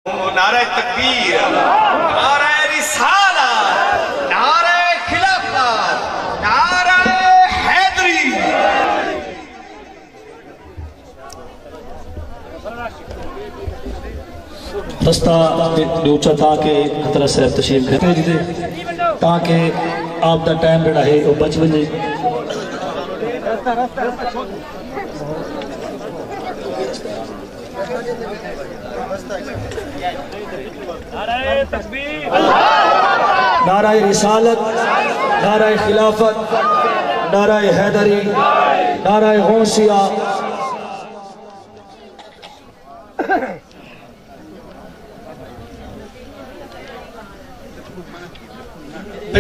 نعرہ تکبیر، نعرہ رسالت، نعرہ خلافت، نعرہ حیدری۔ رستہ اونچا تاکہ حضرت صاحب تشریف گھر جدے تاکہ آپ دا ٹائم بڑا ہے وہ بچ بنے۔ نعرہ تکبیر، نعرہ رسالت، نعرہ خلافت، نعرہ حیدری، نعرہ غوثیہ۔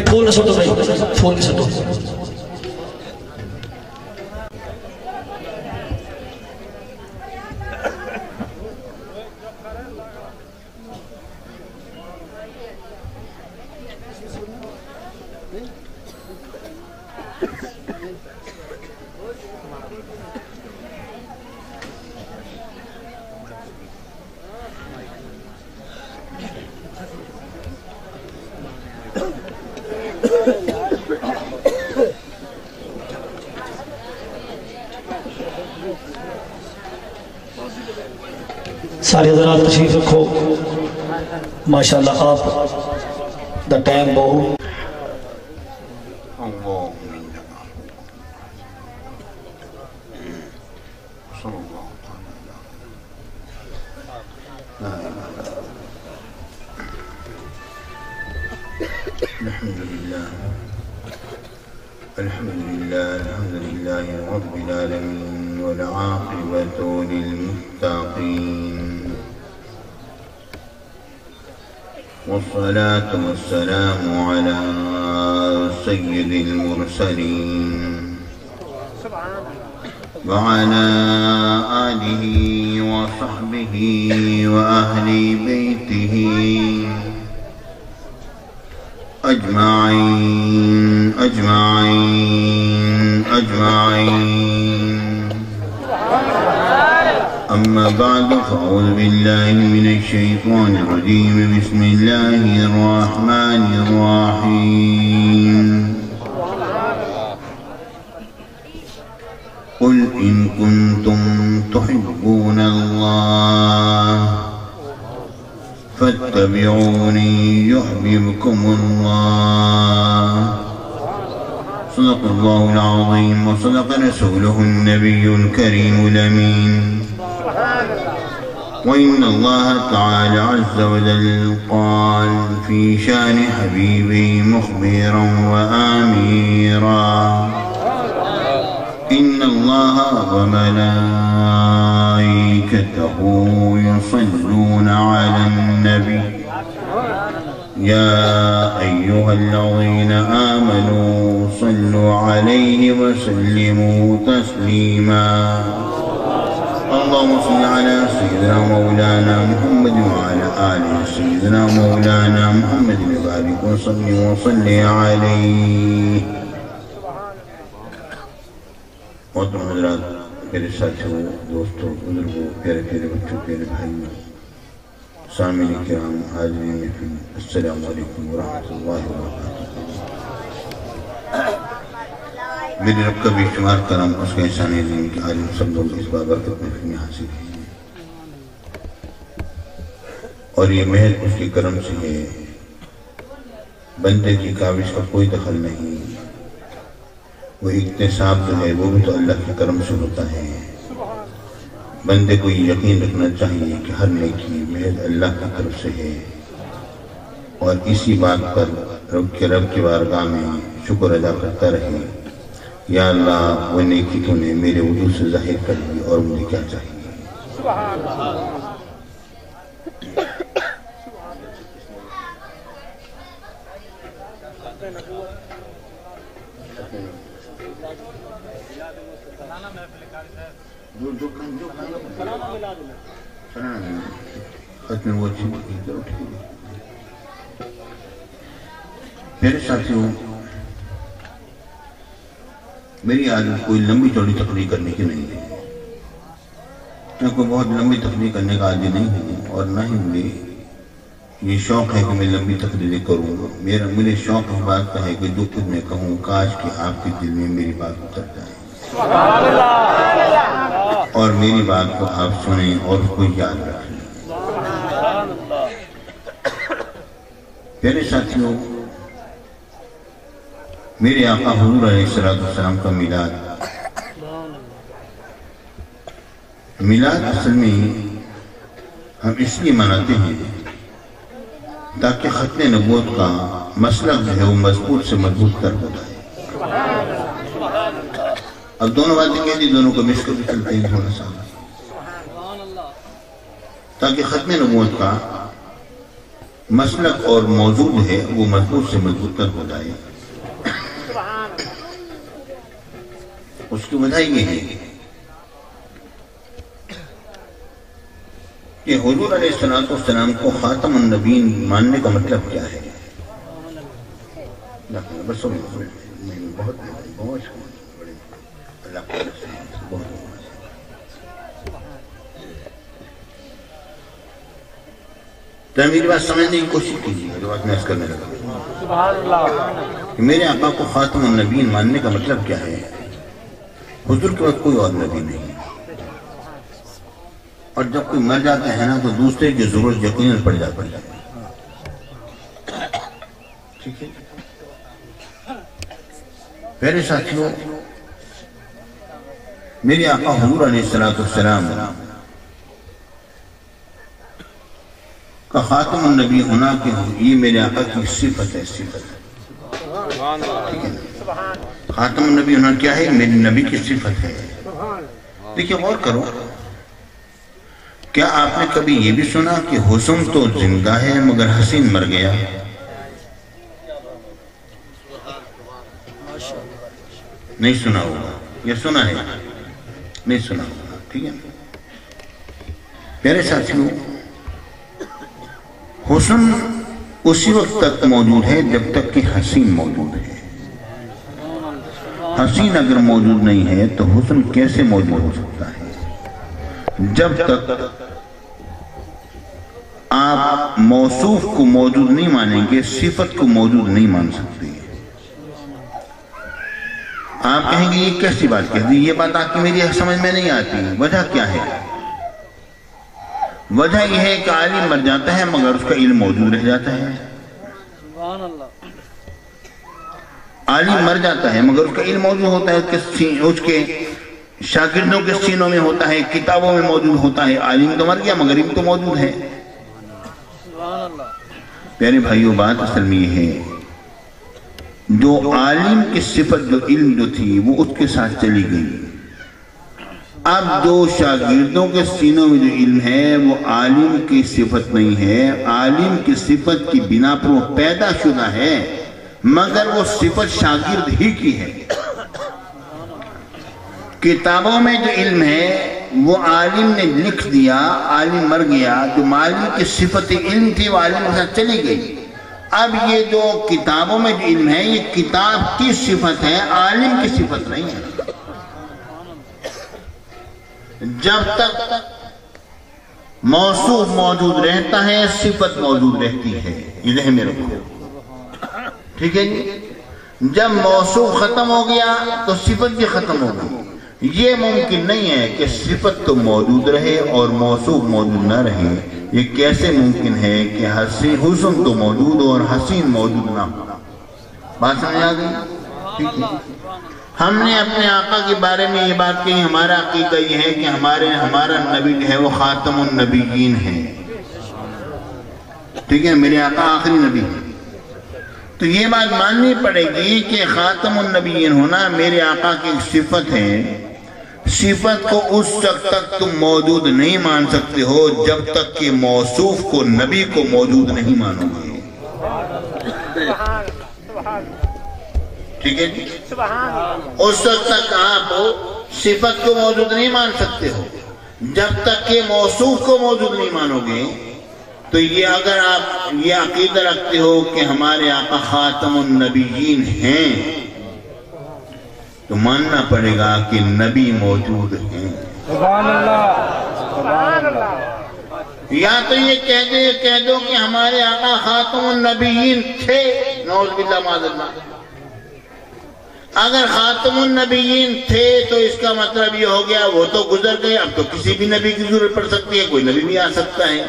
پھول نہ سٹو بھائی، پھول نہ سٹو۔ سارے حضرات تشریف رکھو۔ ماشاءاللہ آپ دا ٹائم بہو الحمد لله رب العالمين والعاقبة للمتقين والصلاة والسلام على سيد المرسلين وعلى آله وصحبه وأهل بيته أجمعين أجمعين أجمعين. أما بعد فأعوذ بالله من الشيطان الرجيم. بسم الله الرحمن الرحيم. قل إن كنتم تحبون الله فاتبعوني يحببكم الله. صدق الله العظيم وصدق رسوله النبي الكريم الأمين. وإن الله تعالى عز وجل قال في شان حبيبي مخبرا وآميرا: إن الله وملائكته يصلون على النبي يا أيها الذين آمنوا صلوا عليه وسلموا تسليما. اللهم صل على سيدنا مولانا محمد وعلى آل سيدنا مولانا محمد وبارك وسلم وصل عليه. محترم حضرات، میرے ساتھیوں، دوستوں، بزرگوں، پیارے پیارے بچوں، پیارے بھائیوں، سامعین کرام، حاضرین محفل، السلام علیکم ورحمۃ اللہ وبرکاتہ۔ میرے رب کا بھی شمار کرم اس کا احسان عظیم کہ آج ہم سب لوگ اس بابرکت محفل میں حاصل ہیں، اور یہ محض اس کے کرم سے ہے، بندے کی کاوش کا کوئی دخل نہیں۔ وہ اکتساب جو ہے وہ بھی تو اللہ کے کرم سے ہوتا ہے۔ بندے کو یہ یقین رکھنا چاہیے کہ ہر نیکی محض اللہ کی طرف سے ہے، اور اسی بات پر رب کی بارگاہ میں شکر ادا کرتا رہے: یا اللہ، وہ نیکی تو نے میرے وجود سے ظاہر کر دی، اور مجھے کیا چاہیے۔ میرے ساتھیوں، میری عادت کوئی لمبی چوڑی تقریر کرنے کی نہیں ہے، میں کوئی بہت لمبی تقریر کرنے کا عادی نہیں ہوں، اور نہ ہی مجھے یہ شوق ہے کہ میں لمبی تقریریں کروں. مجھے شوق اس بات کا ہے کہ جو کچھ میں کہوں کاش کہ آپ کے دل میں میری بات اتر جائے اور میری بات کو آپ سنیں اور اس کو یاد رکھیں. پیارے ساتھیوں، میرے آقا حضور علیہ السلام کا میلاد اصل میں ہم اس لیے مناتے ہیں تاکہ ختم نبوت کا مسلک جو ہے وہ مضبوط سے مضبوط تر ہوتا ہے. اب دونوں باتیں کہہ دی، دونوں کو مس کر بھی چلتے ہیں تھوڑا سا، تاکہ ختم نبوت کا مسلک اور موضوع ہے وہ مضبوط سے مضبوط تر ہوتا ہے. اس کی وجہ یہ ہے کہ حضور علیہ السلام کو خاتم النبیین ماننے کا مطلب کیا ہے؟ میری بات سمجھنے کی کوشش کیجیے جو بات میں عرض کرنے لگا کہ میرے آقا کو خاتم النبیین ماننے کا مطلب کیا ہے؟ حضور کے بعد کوئی اور نبی نہیں، اور جب کوئی مر جاتا ہے نا تو دوسرے کی ضرورت یقیناً پڑ جاتی ہے. ٹھیک ہے پیارے ساتھیوں، میرے آقا حضور علیہ السلام کا خاتم النبی ہونا کہ یہ میرے آقا کی صفت ہے. خاتم النبی ہونا کیا ہے؟ میری نبی کی صفت ہے. دیکھیں غور کرو، کیا آپ نے کبھی یہ بھی سنا کہ حسن تو زندہ ہے مگر حسین مر گیا؟ نہیں سنا ہوگا، یا سنا ہے؟ نہیں سنا ہوگا. ٹھیک ہے پیارے ساتھیوں، حسن اسی وقت تک موجود ہے جب تک کہ حسین موجود ہے. حسین اگر موجود نہیں ہے تو حسن کیسے موجود ہو سکتا ہے؟ جب تک آپ موصوف کو موجود نہیں مانیں گے صفت کو موجود نہیں مان سکتے. آپ کہیں گے یہ کیسی بات کہہ دی، یہ بات آپ کی میری سمجھ میں نہیں آتی. وجہ کیا ہے؟ وجہ یہ ہے کہ عالم مر جاتا ہے مگر اس کا علم موجود رہ جاتا ہے. عالم مر جاتا ہے مگر اس کا علم موجود ہوتا ہے، اس کے شاگردوں کے سینوں میں ہوتا ہے، کتابوں میں موجود ہوتا ہے. عالم تو مر گیا مگر علم تو موجود ہے. پیارے بھائیوں، بات اصل میں یہ ہے جو عالم کی صفت جو علم جو تھی وہ اس کے ساتھ چلی گئی. اب جو شاگردوں کے سینوں میں جو علم ہے وہ عالم کی صفت نہیں ہے، عالم کی صفت کی بنا پر وہ پیدا شدہ ہے مگر وہ صفت شاگرد ہی کی ہے. کتابوں میں جو علم ہے وہ عالم نے لکھ دیا، عالم مر گیا، جو عالم کی صفت علم تھی وہ عالم کے ساتھ چلی گئی. اب یہ جو کتابوں میں جو علم ہے یہ کتاب کی صفت ہے، عالم کی صفت نہیں ہے. جب تک موصوف موجود رہتا ہے صفت موجود رہتی ہے. یہ ذہن میں رکھو. ٹھیک ہے جی؟ جب موصوف ختم ہو گیا تو صفت بھی ختم ہو گئی. یہ ممکن نہیں ہے کہ صفت تو موجود رہے اور موصوف موجود نہ رہے. یہ کیسے ممکن ہے کہ حسن تو موجود ہو اور حسین موجود نہ ہو؟ بات سمجھ آ گئی؟ ٹھیک ہے. ہم نے اپنے آقا کے بارے میں یہ بات کہی، ہمارا عقیدہ یہ ہے کہ ہمارا نبی جو ہے وہ خاتم النبیین ہے. ٹھیک ہے، میرے آقا آخری نبی ہے. تو یہ بات ماننی پڑے گی کہ خاتم النبیین ہونا میرے آقا کی صفت ہے. صفت کو اس وقت تک تم موجود نہیں مان سکتے ہو جب تک کہ موصوف کو نبی کو موجود نہیں مانو گے. ٹھیک ہے جی؟ اس وقت تک آپ صفت کو موجود نہیں مان سکتے ہو جب تک کہ موصوف کو موجود نہیں مانو گے. تو یہ اگر آپ یہ عقیدہ رکھتے ہو کہ ہمارے آقا خاتم النبیین ہیں تو ماننا پڑے گا کہ نبی موجود ہیں. یا تو یہ کہہ دو کہ ہمارے آقا خاتم النبیین تھے، نعوذ باللہ معاذ اللہ۔ اگر خاتم النبیین تھے تو اس کا مطلب یہ ہو گیا وہ تو گزر گئے، اب تو کسی بھی نبی کی ضرورت پڑ سکتی ہے، کوئی نبی بھی آ سکتا ہے۔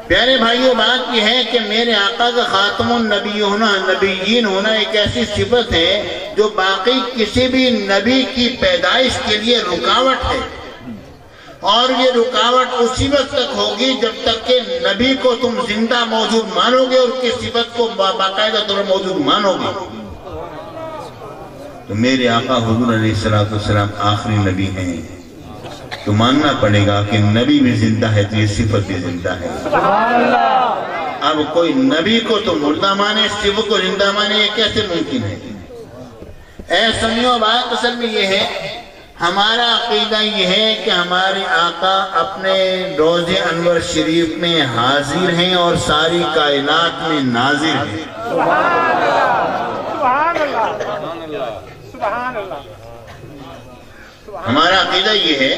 پیارے بھائیوں، بات یہ ہے کہ میرے آقا کا خاتم النبیین ہونا ایک ایسی صفت ہے جو باقی کسی بھی نبی کی پیدائش کے لیے رکاوٹ ہے، اور یہ رکاوٹ اسی وقت تک ہوگی جب تک کہ نبی کو تم زندہ موجود مانو گے اور اس کی صفت کو باقاعدہ طور موجود مانو گے۔ تو میرے آقا حضور علیہ السلام آخری نبی ہیں، تو ماننا پڑے گا کہ نبی بھی زندہ ہے تو یہ صفت بھی زندہ ہے۔ اب کوئی نبی کو تو مردہ مانے، صفت کو زندہ مانے، یہ کیسے ممکن ہے؟ اے سمیعو، بات اصل میں یہ ہے، ہمارا عقیدہ یہ ہے کہ ہمارے آقا اپنے روضہ انور شریف میں حاضر ہیں اور ساری کائنات میں ناظر ہیں۔ ہمارا عقیدہ یہ ہے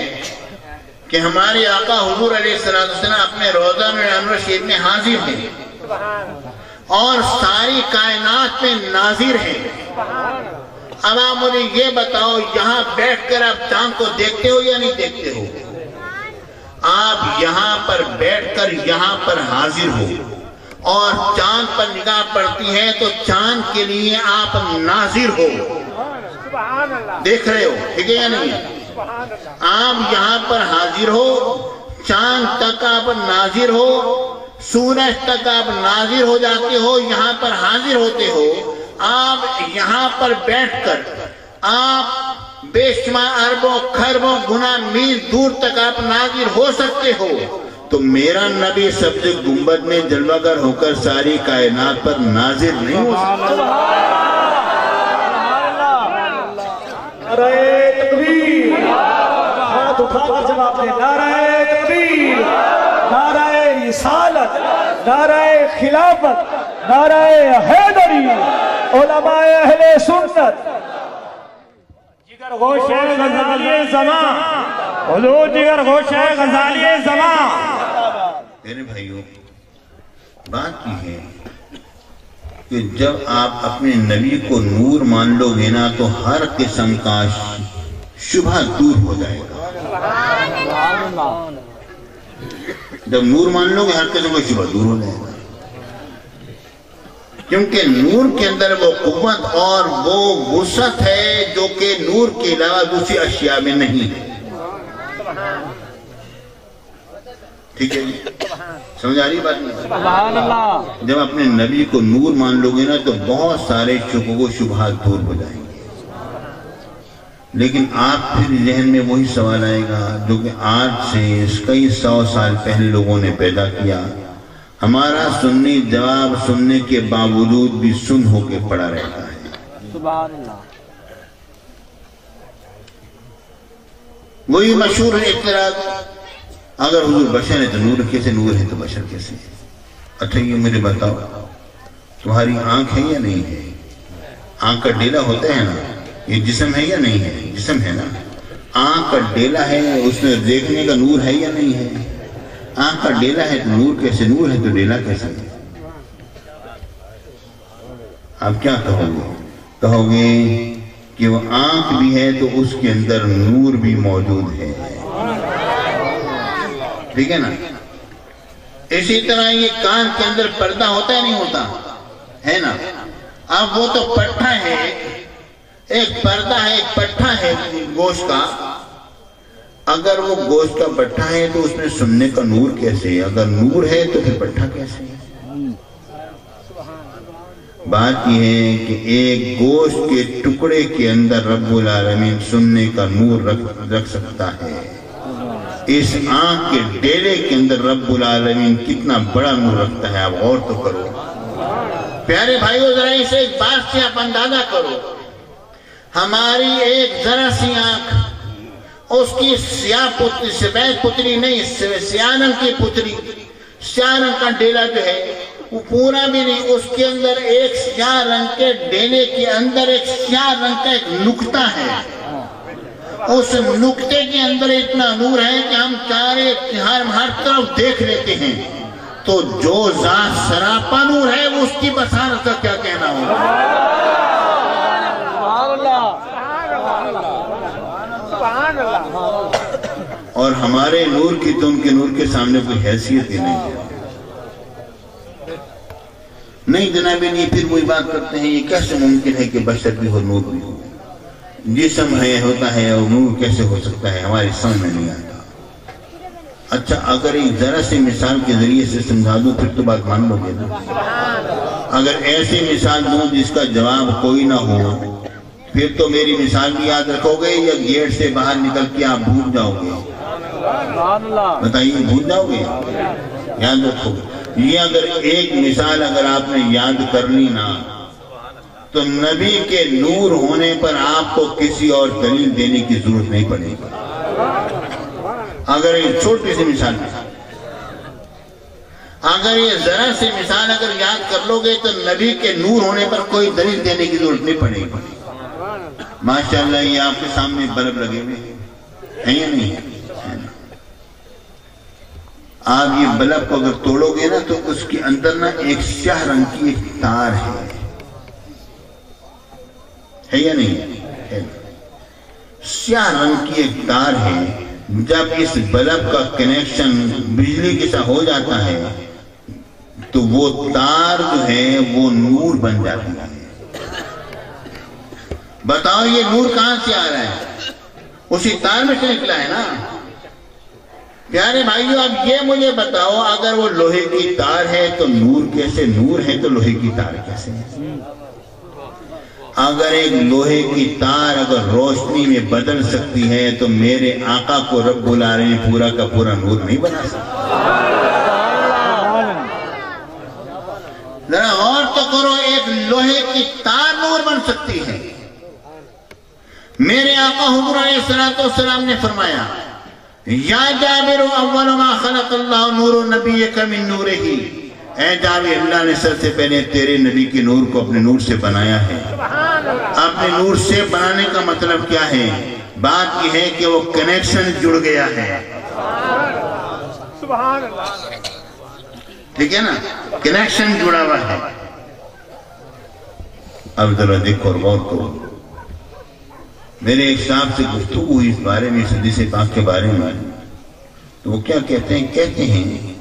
کہ ہمارے آقا حضور علیہ السلام اپنے روضہ انور شریف میں حاضر ہیں اور ساری کائنات میں ناظر ہیں۔ اب آپ مجھے یہ بتاؤ، یہاں بیٹھ کر آپ چاند کو دیکھتے ہو یا نہیں دیکھتے ہو؟ آپ یہاں پر بیٹھ کر یہاں پر حاضر ہو اور چاند پر نگاہ پڑتی ہے تو چاند کے لیے آپ ناظر ہو، دیکھ رہے ہو، ٹھیک ہے یا نہیں؟ آپ یہاں پر حاضر ہو، چاند تک آپ ناظر ہو، سورج تک آپ ناظر ہو جاتے ہو، یہاں پر حاضر ہوتے ہو۔ آپ یہاں پر بیٹھ کر آپ بے شمار اربوں کھربوں گنا میل دور تک آپ ناظر ہو سکتے ہو، تو میرا نبی سبز گنبد میں جلوہ گر ہو کر ساری کائنات پر ناظر نہیں ہو سکتا؟ نعرہ تکبیر، ہاتھ اٹھا کر جواب دیں، نعرہ تکبیر، نعرہ رسالت، نعرہ خلافت، نعرہ حیدری، علماء اہل سنت، جگر گوش غزالی زمان، حضور جگر گوش غزالی زمان۔ میرے بھائیوں، بات یہ ہے کہ جب آپ اپنے نبی کو نور مان لو گے نا تو ہر قسم کا شبہ دور ہو جائے گا۔ جب نور مان لو گے ہر قسم کا شبہ دور ہو جائے گا، کیونکہ نور کے اندر وہ قوت اور وہ وسعت ہے جو کہ نور کے علاوہ دوسری اشیاء میں نہیں ہے۔ ٹھیک ہے جی، سمجھ آ رہی بات نہیں؟ سبحان اللہ۔ جب اپنے نبی کو نور مان لو گے نا تو بہت سارے شکوک و شبہات دور ہو جائیں گے، لیکن آپ پھر ذہن میں وہی سوال آئے گا جو کہ آج سے کئی 100 سال پہلے لوگوں نے پیدا کیا۔ ہمارا سنی جواب سننے کے باوجود بھی سن ہو کے پڑا رہتا ہے۔ سبحان اللہ۔ وہی مشہور اعتراض، اگر حضور بشر ہے تو نور کیسے، نور ہے تو بشر کیسے؟ اچھا یہ مجھے بتاؤ، تمہاری آنکھ ہے یا نہیں ہے؟ آنکھ کا ڈیلا ہوتا ہے نا، یہ جسم ہے یا نہیں ہے؟ جسم ہے نا۔ آنکھ کا ڈیلا ہے، اس میں دیکھنے کا نور ہے یا نہیں ہے؟ آنکھ کا ڈیلا ہے تو نور کیسے، نور ہے تو ڈیلا کیسے؟ آپ کیا کہو گے؟ کہو گے کہ وہ آنکھ بھی ہے تو اس کے اندر نور بھی موجود ہے، ٹھیک ہے نا؟ اسی طرح یہ کان کے اندر پردہ ہوتا ہے نہیں ہوتا ہے نا؟ اب وہ تو پٹھا ہے، ایک پردہ ہے، ایک پٹھا ہے گوشت کا۔ اگر وہ گوشت کا پٹھا ہے تو اس میں سننے کا نور کیسے؟ اگر نور ہے تو پھر پٹھا کیسے؟ بات یہ ہے کہ ایک گوشت کے ٹکڑے کے اندر رب العالمین سننے کا نور رکھ سکتا ہے، اس آنکھ کے ڈیلے کے اندر رب العالمین کتنا بڑا نور رکھتا ہے، آپ غور تو کرو۔ پیارے بھائیو، ذرا اسے ایک بات سے آپ اندازہ کرو، ہماری ایک ذرا سی آنکھ، اس کی سیاہ پتری، سفید پتری نہیں، سیاہ رنگ کی پتری، سیاہ رنگ کا ڈیلا جو ہے وہ پورا بھی نہیں، اس کے اندر ایک سیاہ رنگ کے ڈیلے کے اندر ایک سیاہ رنگ کا ایک نقطہ ہے، اس نقطے کے اندر اتنا نور ہے کہ ہم ہر طرف دیکھ لیتے ہیں، تو جو ذات سراپا نور ہے وہ اس کی بصارت کا کیا کہنا ہوگا؟ اور ہمارے نور کی تو ان کے نور کے سامنے کوئی حیثیت ہی نہیں ہے۔ نہیں جناب، نہیں، پھر وہی بات کرتے ہیں یہ کیسے ممکن ہے کہ بشر بھی ہو نور بھی ہو، جسم ہے ہوتا ہے اور نور کیسے ہو سکتا ہے، ہماری سمجھ میں نہیں آتا۔ اچھا اگر ایک ذرا سی مثال کے ذریعے سے سمجھا دوں پھر تو بات مان لو گے نا۔ اگر ایسی مثال دوں جس کا جواب کوئی نہ ہو پھر تو میری مثال بھی یاد رکھو گے یا گیٹ سے باہر نکل کے آپ بھول جاؤ گے؟ بتائیے، بھول جاؤ گے؟ یاد رکھو گے۔ یہ اگر ایک مثال اگر آپ نے یاد کر لی نا تو نبی کے نور ہونے پر آپ کو کسی اور دلیل دینے کی ضرورت نہیں پڑے گی۔ اگر یہ چھوٹی سی مثال اگر یہ ذرا سی مثال اگر یاد کر لو گے تو نبی کے نور ہونے پر کوئی دلیل دینے کی ضرورت نہیں پڑے گی۔ ماشاءاللہ یہ آپ کے سامنے بلب لگے ہوئے ہیں یا نہیں؟ آپ یہ بلب کو اگر توڑو گے نا تو اس کے اندر نا ایک سیاہ رنگ کی ایک تار ہے یا نہیں؟ سیاہ رنگ کی ایک تار ہے۔ جب اس بلب کا کنیکشن بجلی کے ساتھ ہو جاتا ہے تو وہ تار جو ہے وہ نور بن جاتی ہے۔ بتاؤ یہ نور کہاں سے آ رہا ہے؟ اسی تار میں سے نکلا ہے نا۔ پیارے بھائیو اب یہ مجھے بتاؤ اگر وہ لوہے کی تار ہے تو نور کیسے؟ نور ہے تو لوہے کی تار کیسے؟ اگر ایک لوہے کی تار اگر روشنی میں بدل سکتی ہے تو میرے آقا کو رب العالمین پورا کا پورا نور نہیں بنا سکتا؟ ذرا غور تو کرو، ایک لوہے کی تار نور بن سکتی ہے؟ میرے آقا حضور علیہ السلام نے فرمایا یا جابر اول ما خلق اللہ نور نبیک من نورہ، اے جابر اللہ نے سب سے پہلے تیرے نبی کے نور کو اپنے نور سے بنایا ہے۔ اپنے نور سے بنانے کا مطلب کیا ہے؟ بات یہ ہے کہ وہ کنیکشن جڑ گیا ہے۔ ٹھیک ہے نا، کنیکشن جڑا ہوا ہے۔ اب ذرا دیکھو اور غور کرو، میرے ایک صاحب سے گفتگو ہوئی اس بارے میں، اس حدیث پاک کے بارے میں، تو وہ کیا کہتے ہیں؟ کہتے ہیں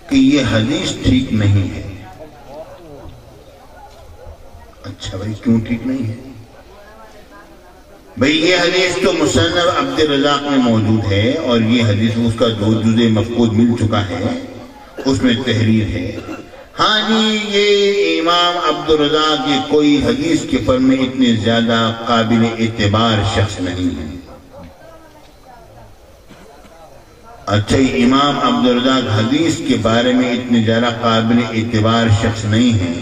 کہ یہ حدیث ٹھیک نہیں ہے۔ اچھا بھائی کیوں ٹھیک نہیں ہے؟ بھائی یہ حدیث تو مصنف عبد الرزاق میں موجود ہے اور یہ حدیث اس کا جو جزء مفقود مل چکا ہے اس میں تحریر ہے۔ ہاں جی یہ امام عبد الرزاق یہ کوئی حدیث کے فن میں اتنے زیادہ قابل اعتبار شخص نہیں ہے۔ اچھا امام عبد الرزاق حدیث کے بارے میں اتنے زیادہ قابل اعتبار شخص نہیں ہے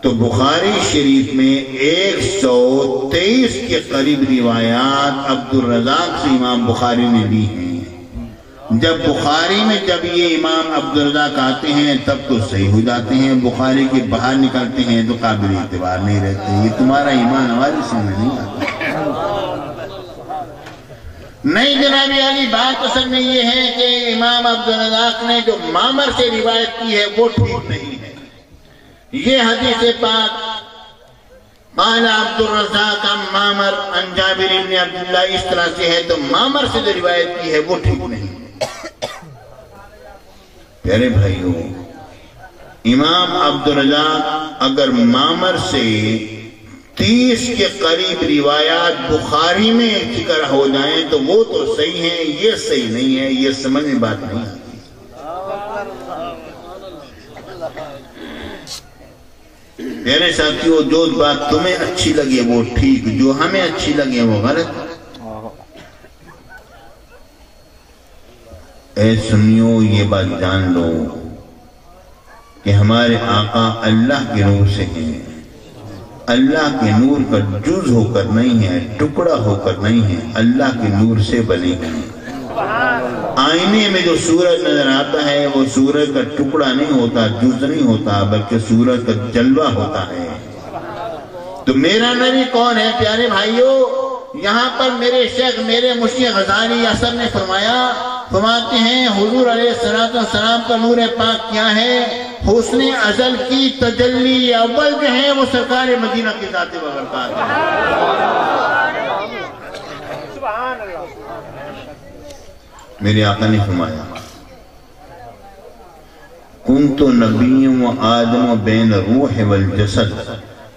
تو بخاری شریف میں 123 کے قریب روایات عبد الرزاق سے امام بخاری نے لی ہیں۔ جب بخاری میں جب یہ امام عبد الرزاق آتے ہیں تب تو صحیح ہو جاتے ہیں، بخاری کے باہر نکلتے ہیں تو قابل اعتبار نہیں رہتے۔ یہ تمہارا ایمان ہماری سمجھ نہیں آتا۔ نہیں جناب علی، بات اصل میں یہ ہے کہ امام عبد الرزاق نے جو معمر سے روایت کی ہے وہ ٹھیک نہیں ہے۔ یہ حدیث پاک قال عبد الرزاق عن معمر عن جابر بن عبداللہ اس طرح سے ہے تو معمر سے جو روایت کی ہے وہ ٹھیک نہیں۔ پیارے بھائیوں، امام عبد الرزاق اگر معمر سے 30 کے قریب روایات بخاری میں ذکر ہو جائیں تو وہ تو صحیح ہیں، یہ صحیح نہیں ہے، یہ سمجھ میں بات نہیں آتی۔ میرے ساتھیوں جو بات تمہیں اچھی لگے وہ ٹھیک، جو ہمیں اچھی لگے وہ غلط۔ اے سنیو یہ بات جان لو کہ ہمارے آقا اللہ کے نور سے ہیں، اللہ کے نور کا جز ہو کر نہیں ہے، ٹکڑا ہو کر نہیں ہے، اللہ کے نور سے بنے ہیں۔ آئینے میں جو سورج نظر آتا ہے وہ سورج کا ٹکڑا نہیں ہوتا، جز نہیں ہوتا، بلکہ سورج کا جلوہ ہوتا ہے۔ تو میرا نبی کون ہے پیارے بھائیوں؟ یہاں پر میرے شیخ میرے مرشد غزالی اثر نے فرماتے ہیں حضور علیہ السلام کا نور پاک کیا ہے؟ حسن ازل کی تجلی اول جو ہے وہ سرکار مدینہ کی ذات بابرکات ہے۔ میرے آقا نے فرمایا کنت نبی و آدم بین روح والجسد،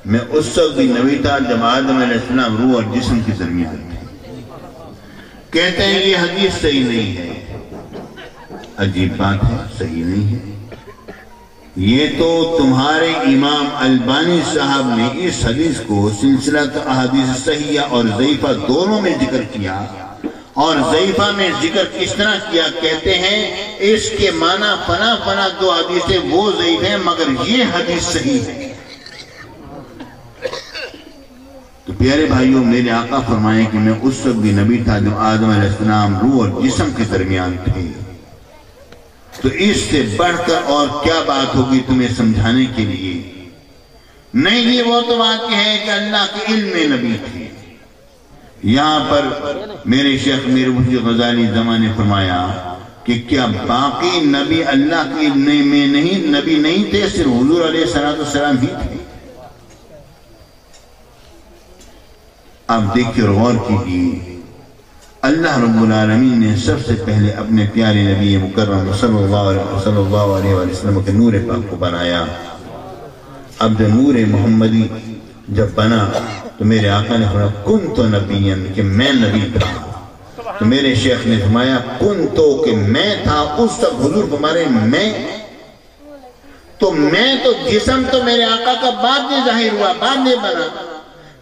میں اس وقت بھی نبی تھا جب آدم علیہ السلام روح اور جسم کی درمیان تھے۔ کہتے ہیں یہ حدیث صحیح نہیں ہے۔ عجیب بات ہے، صحیح نہیں ہے۔ یہ تو تمہارے امام البانی صاحب نے اس حدیث کو سلسلہ احادیث صحیحہ اور ضعیفہ دونوں میں ذکر کیا، اور ضعیفہ میں ذکر کس طرح کیا؟ کہتے ہیں اس کے معنی فنا دو حدیثیں وہ ضعیف ہیں مگر یہ حدیث صحیح ہے۔ تو پیارے بھائیوں، میرے آقا فرمائے کہ میں اس وقت بھی نبی تھا جب آدم علیہ السلام روح اور جسم کے درمیان تھے۔ تو اس سے بڑھ کر اور کیا بات ہوگی تمہیں سمجھانے کے لیے؟ نہیں، یہ وہ تو بات ہے کہ اللہ کے علم میں نبی تھے۔ یہاں پر میرے شیخ میر مرشد غزالی زمان نے فرمایا کہ کیا باقی نبی اللہ کے علم میں نہیں نبی نہیں تھے، صرف حضور علیہ السلام ہی تھے؟ آپ دیکھیں اور غور کیجیے، اللہ رب العالمین نے سب سے پہلے اپنے پیارے نبی مکرم صلی اللہ علیہ وسلم کے نور پاک کو بنایا۔ اب جو نور محمدی جب بنا تو میرے آقا نے فرمایا کنت نبیًا، کہ میں نبی تھا۔ تو میرے شیخ نے فرمایا کنتو، کہ میں تھا اس تک حضور فرمارے میں تو جسم تو میرے آقا کا بعد میں ظاہر ہوا، بعد میں بنا۔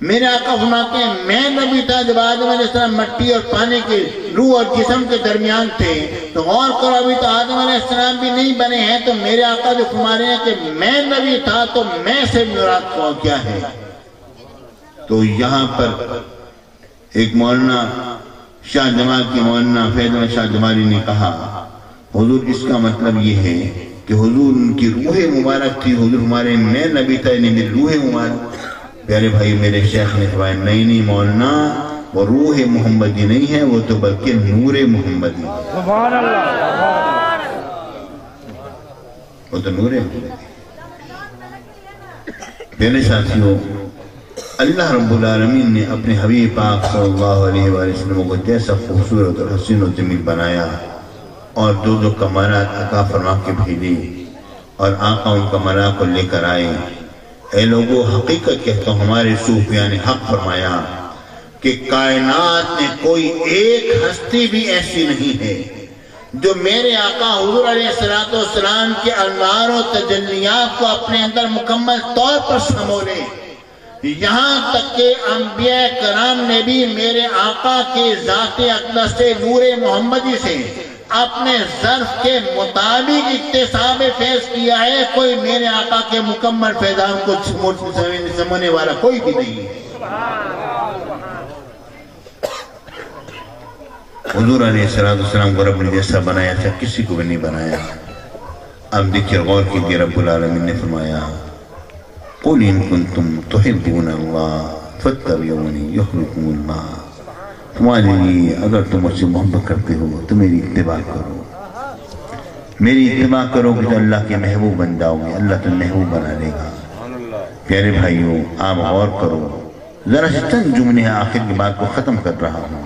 میرے آقا فرماتے ہیں میں نبی تھا جب آدم علیہ السلام مٹی اور پانی کے روح اور جسم کے درمیان تھے۔ تو غور کرو، ابھی تو آدم علیہ السلام بھی نہیں بنے ہیں، تو میرے آقا جو فرما رہے ہیں کہ میں نبی تھا تو میں سے مراد کو کیا ہے؟ تو یہاں پر ایک مولانا شاہ جمال کی مولانا فیض احمد شاہ جمالی نے کہا حضور اس کا مطلب یہ ہے کہ حضور ان کی روح مبارک تھی، حضور ہمارے میں نبی تھا یعنی میری روح مبارک۔ پیارے بھائی میرے شیخ نے فرمایا نہیں مولانا، وہ روح محمدی نہیں ہے، وہ تو بلکہ نور محمدی، سبحان اللہ، وہ تو نور محمدی۔ میرے ساتھیوں، اللہ رب العالمین نے اپنے حبیب پاک صلی اللہ علیہ وسلم کو جیسا خوبصورت اور حسین و جمیل بنایا اور جو کمالات عطا فرما کے بھیجے، اور آقا ان کمالات کو لے کر آئے۔ اے لوگو، حقیقت کہتا ہوں ہمارے صوفیاء نے حق فرمایا کہ کائنات میں کوئی ایک ہستی بھی ایسی نہیں ہے جو میرے آقا حضور علیہ السلام کے انوار و تجلیات کو اپنے اندر مکمل طور پر سمولے۔ یہاں تک کہ انبیاء کرام نے بھی میرے آقا کے ذات اقدس سے نور محمدی سے اپنے ظرف کے مطابق اکتساب فیض کیا ہے۔ کوئی میرے آقا کے مکمل فیضان کو سمجھنے والا کوئی بھی نہیں ہے۔ حضور علیہ السلام کو رب نے جیسا بنایا تھا کسی کو بھی نہیں بنایا۔ اب دیکھیے غور کیجیے، رب العالمین نے فرمایا قُلْ إِن كُنْتُمْ تُحِبُّونَ اللَّهَ فَاتَّبِعُونِي يُحْبِبْكُمُ اللَّهُ۔ تمہارے لیے اگر تم مجھ سے محبت کرتے ہو تو میری اتباع کرو، میری اتباع کرو کہ تو اللہ کے محبوب بن جاؤ گے، اللہ تم محبوب بنا لے گا۔ پیارے بھائیوں، آپ غور کرو، ذرا سے چند جملے آخر کی بات کو ختم کر رہا ہوں،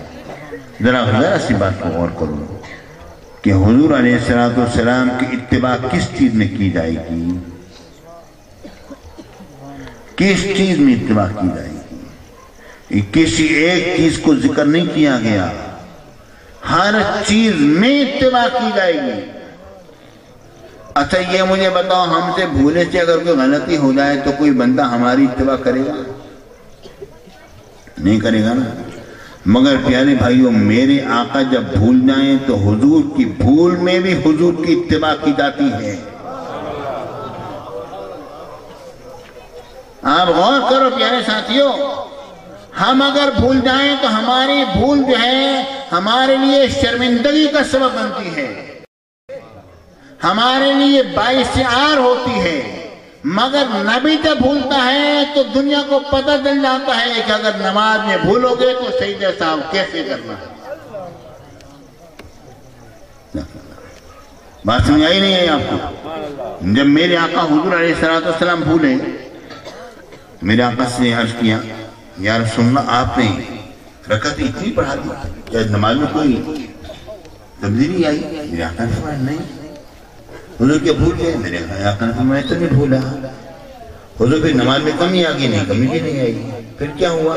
ذرا سی بات کو غور کرو کہ حضور علیہ السلام کی اتباع کس چیز میں کی جائے گی، کس چیز میں اتباع کی جائے گی؟ کسی ایک چیز کو ذکر نہیں کیا گیا، ہر چیز میں اتباع کی جائے گی۔ اچھا یہ مجھے بتاؤ، ہم سے بھولے سے اگر کوئی غلطی ہو جائے تو کوئی بندہ ہماری اتباع کرے گا؟ نہیں کرے گا نا۔ مگر پیارے بھائیوں، میرے آقا جب بھول جائیں تو حضور کی بھول میں بھی حضور کی اتباع کی جاتی ہے۔ آپ غور کرو پیارے ساتھیوں، ہم اگر بھول جائیں تو ہماری بھول جو ہے ہمارے لیے شرمندگی کا سبب بنتی ہے، ہمارے لیے باعث عار ہوتی ہے، مگر نبی جب بھولتا ہے تو دنیا کو پتہ چل جاتا ہے کہ اگر نماز میں بھولو گے تو سجدہ سہو کیسے کرنا ہے. بات سمجھ آئی نہیں ہے آپ کو؟ جب میرے آقا حضور علیہ السلام بھولے، میرے آقا سے عرض کیا یا رسول اللہ آپ نے رکعت اتنی پڑھا دی، کیا نماز میں کوئی تبدیلی آئی؟ میرے آقا نے فرمایا نہیں. حضور کیا بھول گئے؟ میرے آقا نے فرمایا تو نہیں بھولا. حضور پھر نماز میں کمی آ گئی؟ نہیں، کمی بھی نہیں آئی. پھر کیا ہوا؟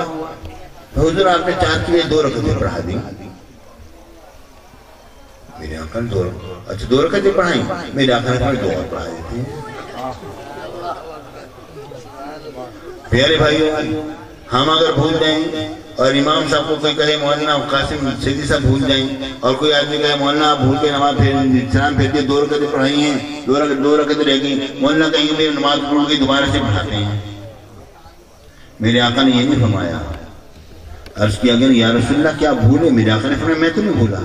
حضور آپ نے 4 کے لیے 2 رکعتیں پڑھا دی. میرے آقا نے 2 رکعتیں پڑھائیں. میرے آقا نے 2 اور پڑھا دیتے ہیں. پیارے بھائیو، ہم اگر بھول جائیں اور امام صاحب کو کوئی کہے مولانا قاسم سیدی صاحب بھول جائیں، اور کوئی آدمی کہے مولانا آپ بھول کے نماز سلام پھیر کے 2 رکعتیں پڑھائی ہیں، 2 رکعتیں رہ گئی، مولانا کہیں گے میری نماز بھول گئی، دوبارہ سے پڑھاتے ہیں. میرے آقا نے یہ نہیں فرمایا. عرض کیا گیا یا رسول اللہ کیا بھولے؟ میرے آقا نے فرمایا میں تو نہیں بھولا.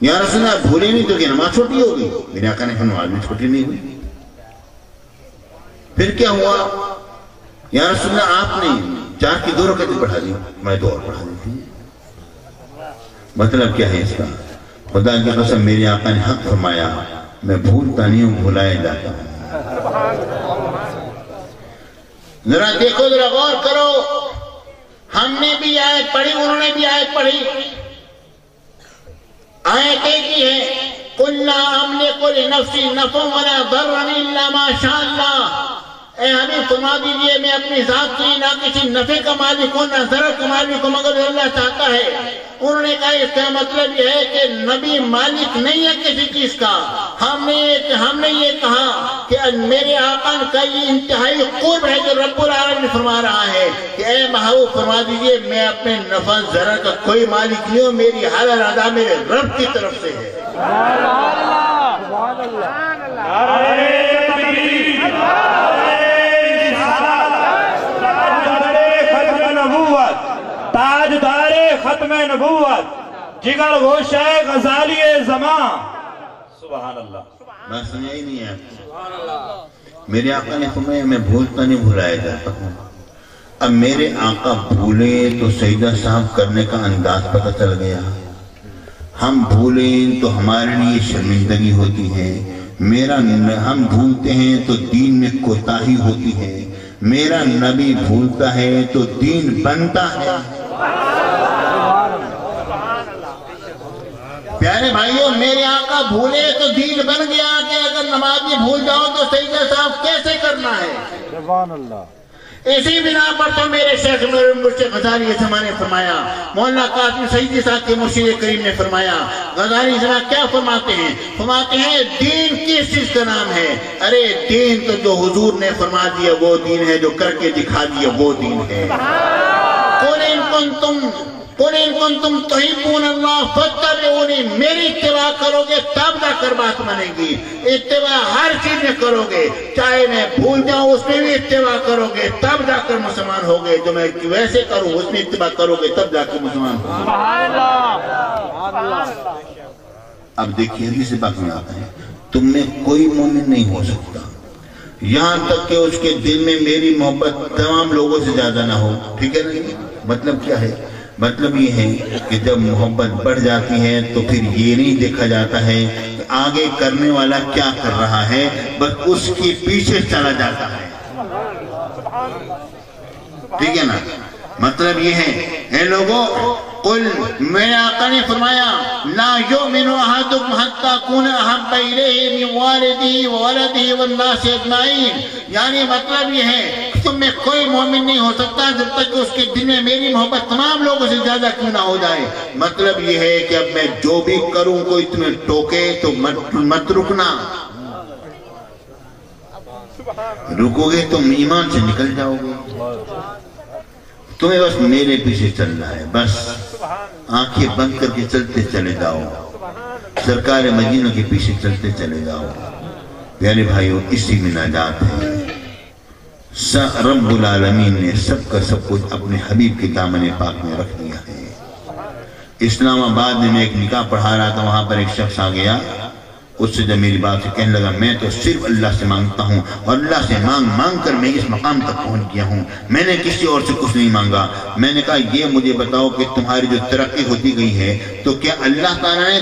یا رسول اللہ بھولے نہیں تو کہ نماز چھوٹی ہوگی؟ میرے آقا نے فرمایا نماز میں چھوٹی نہیں ہوئی. پھر کیا ہوا؟ یا رسول اللہ آپ نے 4 کی 2 رکعتیں پڑھا دی، میں 2 اور پڑھا دیتی. مطلب کیا ہے اس کا؟ خدا کی قسم میرے آقا نے حق فرمایا، میں بھولتا نہیں ہوں، بھلایا جاتا ہوں. ذرا دیکھو، ذرا غور کرو. ہم نے بھی آیت پڑھی، انہوں نے بھی آیت پڑھی. آیت ایک ہی ہے، قُلْ لَا أَمْلِكُ لِنَفْسِي نَفْعًا وَلَا ضَرًّا إِلَّا مَا شَاءَ اللَّهُ. اے حبیب فرما دیجئے میں اپنی ذات کی نہ کسی نفع کا مالک ہوں نہ ضرر کا مالک ہوں مگر اللہ چاہتا ہے. انہوں نے کہا اس کا مطلب یہ ہے کہ نبی مالک نہیں ہے کسی چیز کا. ہم نے یہ کہا کہ میرے آقا کا یہ انتہائی قرب ہے جو رب العالمین فرما رہا ہے کہ اے محبوب فرما دیجئے میں اپنے نفع ضرر کا کوئی مالک نہیں ہوں، میری ہر ارادہ میرے رب کی طرف سے ہے. تاجدار ختم نبوت، جگر گوشہ غزالی زمان. سبحان اللہ. بات سمجھا ہی نہیں ہے. میرے آقا نے فرمایا میں بھولتا نہیں، بھلایا جاتا ہوں. اب میرے آقا بھولے تو سجدہ صاحب کرنے کا انداز پتہ چل گیا. ہم بھولیں تو ہمارے لیے شرمندگی ہوتی ہے. ہم بھولتے ہیں تو دین میں کوتاہی ہوتی ہے. میرا نبی بھولتا ہے تو دین بنتا ہے. پیارے بھائیوں، میرے آقا بھولے تو دین بن گیا کہ اگر نماز میں بھول جاؤ تو سجدہ صاحب کیسے کرنا ہے. سبحان اللہ. اسی بنا پر تو میرے شیخ مرشد غزالی زمان نے فرمایا، مولانا قاسم سیدی صاحب کے مرشد کریم نے فرمایا، غزالی زمان کیا فرماتے ہیں؟ فرماتے ہیں دین کس چیز کا نام ہے؟ ارے دین تو جو حضور نے فرما دیا وہ دین ہے، جو کر کے دکھا دیا وہ دین ہے. قُلْ إِن كُنْتُمْ تُحِبُّونَ اللَّهَ فَاتَّبِعُونِي. میری اتباع کرو گے تب جا کر بات بنے گی. اتباع ہر چیز میں کرو گے، چاہے میں بھول جاؤں اس میں بھی اتباع کرو گے تب جا کر مسلمان ہوگے. جو میں ویسے کروں اس میں اتباع کرو گے تب جا کر مسلمان ہوگے. اب دیکھیے حدیث پاک میں آتا ہے تم میں کوئی مومن نہیں ہو سکتا یہاں تک کہ اس کے دل میں میری محبت تمام لوگوں سے زیادہ نہ ہو. ٹھیک ہے نا؟ مطلب کیا ہے؟ مطلب یہ ہے کہ جب محبت بڑھ جاتی ہے تو پھر یہ نہیں دیکھا جاتا ہے کہ آگے کرنے والا کیا کر رہا ہے، بس اس کے پیچھے چلا جاتا ہے. ٹھیک ہے نا؟ مطلب یہ ہے اے لوگوں، قل میرے آقا نے فرمایا لا یؤمن احدکم حتی اکون احب الیہ من والدہ وولدہ والناس اجمعین. یعنی مطلب یہ ہے کہ تم میں کوئی مومن نہیں ہو سکتا جب تک کہ اس کے دل میں میری محبت تمام لوگوں سے زیادہ کیوں نہ ہو جائے. مطلب یہ ہے کہ اب میں جو بھی کروں کوئی تمہیں ٹوکے تو مت رکنا. رکو گے تم ایمان سے نکل جاؤ گے. تمہیں بس میرے پیچھے چلنا ہے، بس آنکھیں بند کر کے چلتے چلے جاؤ، سرکار مدینہ کے پیچھے چلتے چلے جاؤ. پیارے بھائیو، اسی میں نجات ہے. رب العالمین نے سب کا سب کچھ اپنے حبیب کے دامن پاک میں رکھ دیا ہے. اسلام آباد میں ایک نکاح پڑھا رہا تھا، وہاں پر ایک شخص آ گیا اس سے جب میری بات سے کہنے لگا میں تو صرف اللہ سے مانگتا ہوں اور اللہ سے مانگ مانگ کر میں اس مقام تک پہنچ گیا ہوں، میں نے کسی اور سے کچھ نہیں مانگا۔ میں نے کہا یہ مجھے بتاؤ کہ تمہاری جو ترقی ہوتی گئی ہے تو کیا اللہ تعالیٰ نے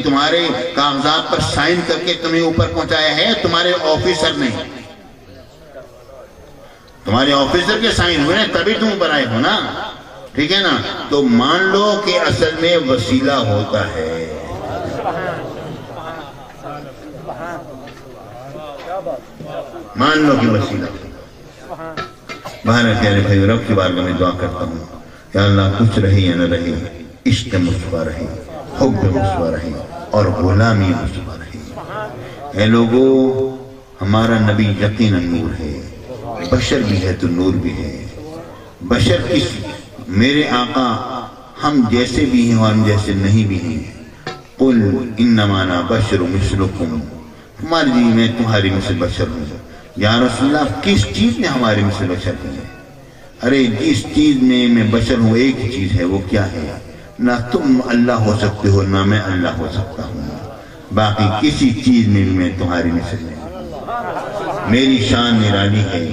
تمہارے کاغذات پر سائن کر کے تمہیں اوپر پہنچایا ہے؟ تمہارے آفیسر نے، تمہارے آفیسر کے سائن ہوئے تبھی تم اوپر آئے ہو نا، ٹھیک ہے نا؟ تو مان لو کہ اصل میں وسیلہ ہوتا ہے۔ مان لو کہ وسیلہ بہرحال پیارے بھائی، رب کی بارگاہ میں دعا کرتا ہوں کہ اللہ کچھ رہے یا نہ رہے، عشق مصطفیٰ رہے، حب مصطفیٰ رہے اور غلامی مصطفیٰ رہے۔ اے لوگو، ہمارا نبی یقیناً نور ہے، بشر بھی ہے تو نور بھی ہے۔ بشر کس؟ میرے آقا ہم جیسے بھی ہیں اور ہم جیسے نہیں بھی ہیں۔ قل انما انا بشر مثلکم، تمہاری جی میں تمہاری مثل بشر ہوں۔ یا رسول اللہ کس چیز میں ہماری مثل بشر ہے؟ ارے جس چیز میں میں بشر ہوں ایک ہی چیز ہے، وہ کیا ہے؟ نہ تم اللہ ہو سکتے ہو نہ میں اللہ ہو سکتا ہوں، باقی کسی چیز میں بھی میں تمہاری مثل ہوں۔ میری شان نرالی ہے،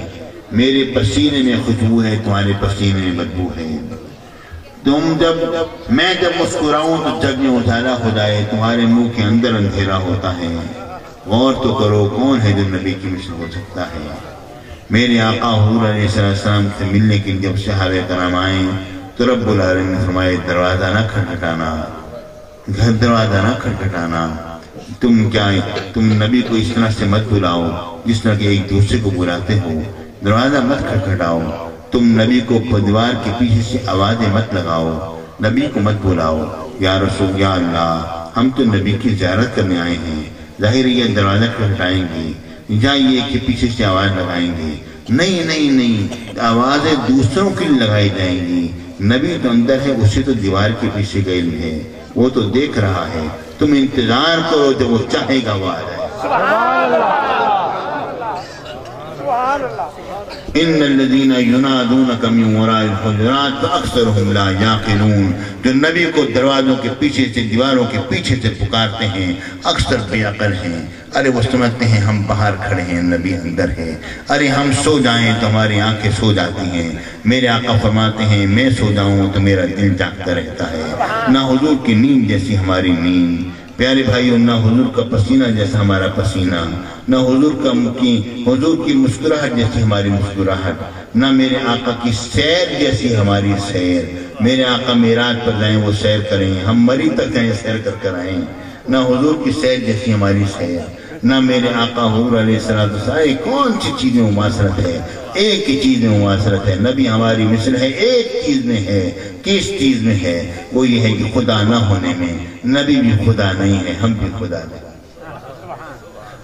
میرے پسینے میں خوشبو ہے، تمہارے پسینے میں بدبو ہے۔ میں جب مسکراؤں تو جگ میں اجالا ہو جائے، تمہارے منہ کے اندر اندھیرا ہوتا ہے۔ غور تو کرو کون ہے جو نبی کی مثل ہو سکتا ہے؟ میرے آقا حضور علیہ السلام سے ملنے کے جب صحابہ کرام آئیں تو رب العالمین نے فرمایا دروازہ نہ کھٹکھٹانا، گھر دروازہ نہ کھٹکھٹانا، تم نبی کو اس طرح سے مت بلاؤ جس طرح کہ ایک دوسرے کو بلاتے ہو، دروازہ مت کھٹکھٹاؤ، تم نبی کو دیوار کے پیچھے سے آوازیں مت لگاؤ، نبی کو مت بلاؤ۔ یا رسول یا اللہ، ہم تو نبی کی زیارت کرنے آئے ہیں، ظاہر یہ دروازہ کھٹکھٹائیں گے یا یہ کہ پیچھے سے آواز لگائیں گے؟ نہیں نہیں نہیں، آوازیں دوسروں کے لیے لگائی جائیں گی۔ نبی تو اندر ہے، اسے تو دیوار کے پیچھے کا علم ہے، وہ تو دیکھ رہا ہے، تم انتظار کرو جب وہ چاہے گا وہ آ جائے۔ ان الذين ينادونك من وراء الحجرات فاكثرهم لا يعقلون، جو نبی کو دروازوں کے پیچھے سے دیواروں کے پیچھے سے پکارتے ہیں اکثر بے عقل ہیں۔ ارے وہ سمجھتے ہیں ہم باہر کھڑے ہیں، نبی اندر ہے۔ ارے ہم سو جائیں تو ہماری آنکھیں سو جاتی ہیں، میرے آقا فرماتے ہیں میں سو جاؤں تو میرا دل جاگتا رہتا ہے۔ نہ حضور کی نیند جیسی ہماری نیند، پیارے بھائیوں، نہ حضور کا پسینہ جیسا ہمارا پسینہ، نہ حضور کی مسکراہٹ جیسی ہماری مسکراہٹ، نہ میرے آقا کی سیر جیسی ہماری سیر۔ میرے آقا معراج پر جائیں وہ سیر کریں، ہم مری تک جائیں سیر کر آئیں، نہ حضور کی سیر جیسی ہماری سیر، نہ میرے آقا حضور علیہ السلام۔ کون سی چیز میں مماثلت ہے؟ ایک ہی چیز میں مماثلت ہے، نبی ہماری مثل ہے ایک چیز میں ہے۔ کس چیز میں ہے؟ وہ یہ ہے کہ خدا نہ ہونے میں، نبی بھی خدا نہیں ہے، ہم بھی خدا نہیں۔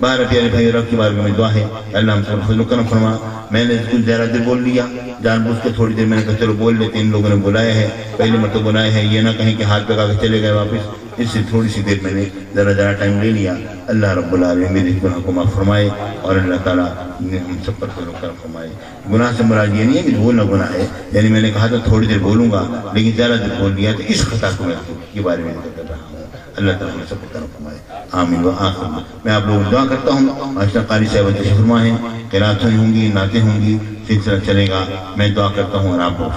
بارہ پیارے بھائی، رب کی بارگاہ میں دعا ہے اللہ ہم سب فضل و کرم فرما۔ میں نے کچھ زیادہ دیر بول لیا، جان بوجھ کے تھوڑی دیر میں نے کہا چلو بول لیتے، ان لوگوں نے بلایا ہے، پہلی مرتبہ بلایا ہے، یہ نہ کہیں کہ ہاتھ لگا کے چلے گئے واپس، اس سے تھوڑی سی دیر میں نے ذرا ٹائم لے لیا۔ اللہ رب العالمین میرے گناہ کو معاف فرمائے اور اللہ تعالیٰ ہم سب پر فضل و کرم فرمائے۔ گناہ سے مراد یہ نہیں ہے کہ بولنا گناہ ہے، یعنی میں نے کہا تھا تھوڑی دیر بولوں گا لیکن زیادہ دیر بول لیا تو اس خطا کو میں کے بارے میں ذکر کر رہا ہوں۔ اللہ تعالیٰ ہم سب کو کرم فرمائے، آمین و آخر۔ میں آپ لوگوں دعا کرتا ہوں، ماشاء قاری صاحب تشریف فرما ہے، قرأتیں ہوں گی، نعتیں ہوں گی، سلسلہ چلے گا، میں دعا کرتا ہوں اور آپ کو